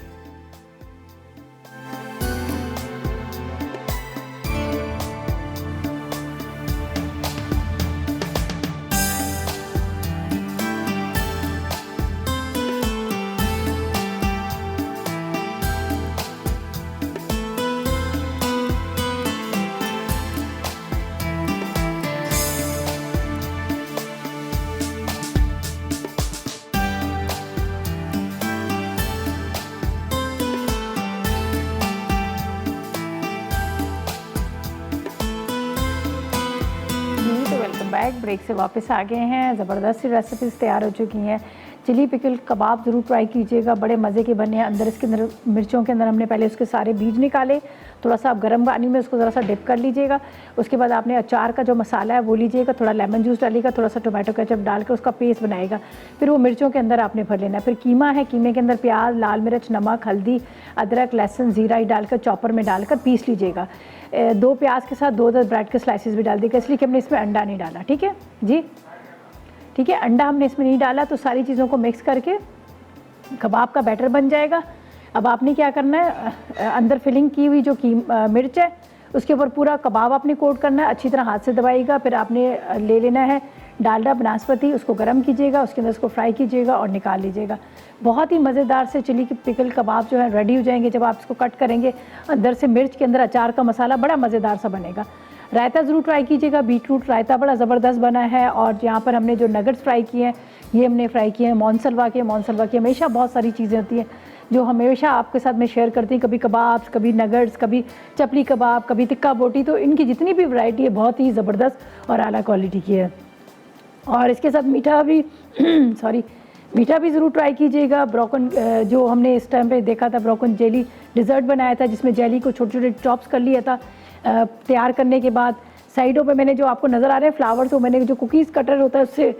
बैक ब्रेक से वापस आ गए हैं। ज़बरदस्त सी रेसिपीज़ तैयार हो चुकी हैं। चिली पिकल कबाब ज़रूर ट्राई कीजिएगा, बड़े मज़े के बने हैं। अंदर इसके अंदर मिर्चों के अंदर हमने पहले उसके सारे बीज निकाले, थोड़ा सा आप गर्म पानी में उसको ज़रा सा डिप कर लीजिएगा। उसके बाद आपने अचार का जो मसाला है वो लीजिएगा, थोड़ा लेमन जूस डालिएगा, थोड़ा सा टोमेटो केचप डाल के उसका पेस्ट बनाएगा, फिर वो मिर्चों के अंदर आपने भर लेना। फिर कीमा है, कीमे के अंदर प्याज, लाल मिर्च, नमक, हल्दी, अदरक, लहसुन, ज़ीरा डालकर चॉपर में डालकर पीस लीजिएगा। 2 प्याज के साथ 2-10 ब्रेड के स्लाइसेस भी डाल दीजिएगा, इसलिए कि हमने इसमें अंडा नहीं डाला। ठीक है जी, ठीक है, अंडा हमने इसमें नहीं डाला। तो सारी चीज़ों को मिक्स करके कबाब का बैटर बन जाएगा। अब आपने क्या करना है, अंदर फिलिंग की हुई जो मिर्च है उसके ऊपर पूरा कबाब आपने कोट करना है, अच्छी तरह हाथ से दबाइएगा। फिर आपने ले लेना है डालडा बनास्पति, उसको गर्म कीजिएगा, उसके अंदर उसको फ्राई कीजिएगा और निकाल लीजिएगा। बहुत ही मज़ेदार से चिली की पिकल कबाब जो है रेडी हो जाएंगे। जब आप इसको कट करेंगे अंदर से मिर्च के अंदर अचार का मसाला बड़ा मज़ेदार सा बनेगा। रायता ज़रूर ट्राई कीजिएगा, बीटरूट रायता बड़ा ज़बरदस्त बना है। और यहाँ पर हमने जो नगेट्स फ्राई किए हैं ये हमने फ्राई किए हैं मोनसलवा की हमेशा बहुत सारी चीज़ें होती हैं जो हमेशा आपके साथ मैं शेयर करती हूँ, कभी कबाब्स, कभी नगेट्स, कभी चपली कबाब, कभी टिक्का बोटी। तो इनकी जितनी भी वैरायटी है बहुत ही ज़बरदस्त और आला क्वालिटी की है। और इसके साथ मीठा भी मीठा भी ज़रूर ट्राई कीजिएगा। ब्रोकन जो हमने इस टाइम पे देखा था, ब्रोकन जेली डिज़र्ट बनाया था जिसमें जेली को छोटे छोटे चॉप्स कर लिया था। तैयार करने के बाद साइडों पे मैंने जो आपको नज़र आ रहे हैं फ्लावर्स, वो मैंने जो कुकीज़ कटर होता है उससे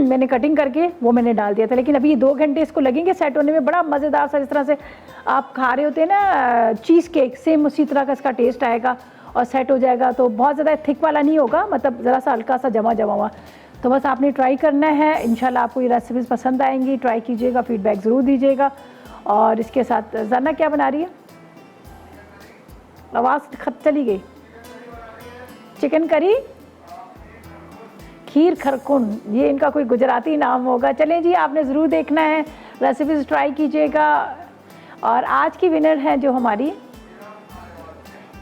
मैंने कटिंग करके वो मैंने डाल दिया था। लेकिन अभी ये 2 घंटे इसको लगेंगे सेट होने में। बड़ा मज़ेदार सा, जिस तरह से आप खा रहे होते हैं ना चीज़ केक, सेम उसी तरह का इसका टेस्ट आएगा और सेट हो जाएगा। तो बहुत ज़्यादा थिक वाला नहीं होगा, मतलब ज़रा सा हल्का सा जमा हुआ। तो बस आपने ट्राई करना है, इंशाल्लाह आपको ये रेसिपीज़ पसंद आएंगी। ट्राई कीजिएगा, फीडबैक ज़रूर दीजिएगा। और इसके साथ जाना क्या बना रही है, आवाज़ खत चली गई। चिकन करी, खीर खरकुन, ये इनका कोई गुजराती नाम होगा। चलें जी, आपने ज़रूर देखना है, रेसिपीज़ ट्राई कीजिएगा। और आज की विनर है जो हमारी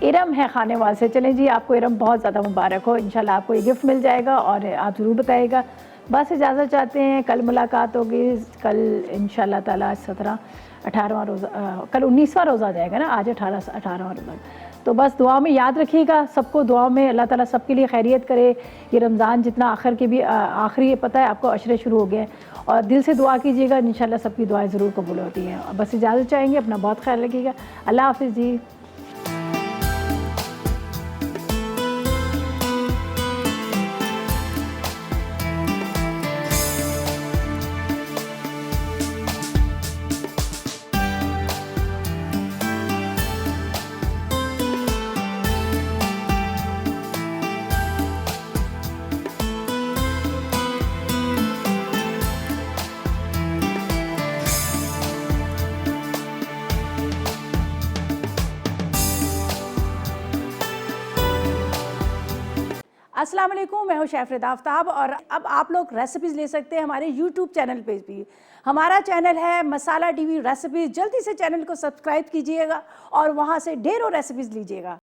इरम है खानेवाल से। चलें जी, आपको इरम बहुत ज़्यादा मुबारक हो, इंशाल्लाह आपको ये गिफ्ट मिल जाएगा और आप ज़रूर बताइएगा। बस इजाज़त चाहते हैं, कल मुलाकात होगी। कल इंशाल्लाह ताला 18वां रोज़ा, कल 19वां रोज़ा आ जाएगा ना, आज 18वां रोज़ा। तो बस दुआ में याद रखिएगा, सबको दुआ में अल्लाह ताला सबके लिए खैरियत करे। ये रमज़ान जितना आखिर के भी आखिरी पता है आपको, अशरे शुरू हो गए और दिल से दुआ कीजिएगा, इंशाल्लाह सबकी दुआएं ज़रूर कबूल होती हैं। बस इजाज़त चाहेंगे, अपना बहुत ख्याल रखिएगा। अल्लाह हाफ़िज़ जी। अस्सलाम वालेकुम, मैं हूँ शेफ़ रिदा आफ्ताब और अब आप लोग रेसिपीज़ ले सकते हैं हमारे यूट्यूब चैनल पे भी। हमारा चैनल है मसाला टीवी रेसिपीज़। जल्दी से चैनल को सब्सक्राइब कीजिएगा और वहाँ से ढेरों रेसिपीज़ लीजिएगा।